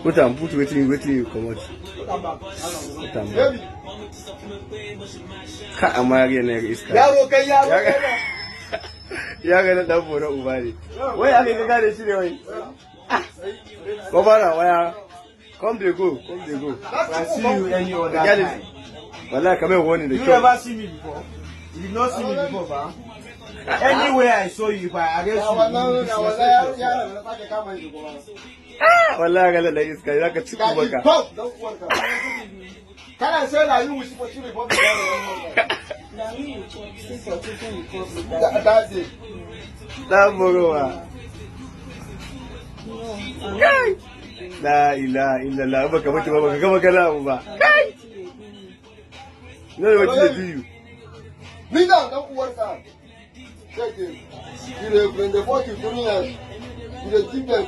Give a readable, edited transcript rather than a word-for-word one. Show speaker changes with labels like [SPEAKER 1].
[SPEAKER 1] Put am put wetin you comot. Put am back. Ka amare ne iska.
[SPEAKER 2] Yaro kai yaro.
[SPEAKER 1] Ya ga dan bora uba ne. Wai aka ga gane shi ne wai. Ko bara waya. Come dey go.
[SPEAKER 2] I see you any other time.
[SPEAKER 1] Wallahi kamar wani da
[SPEAKER 2] You
[SPEAKER 1] kyau.
[SPEAKER 2] never see me before? You did not see me before, ba? Anywhere I saw you, if I arrest you,
[SPEAKER 1] Wallahi ga da iska ya ka ci baka.
[SPEAKER 2] Can I say that you will support you before the That's it.
[SPEAKER 1] Dan borowa. Kai. La ilaha illallah baka mutu ba baka gama kana ba. Kai. No, what did they do you?
[SPEAKER 2] Leave down, don't work out. Check it. You the 40 you the keep them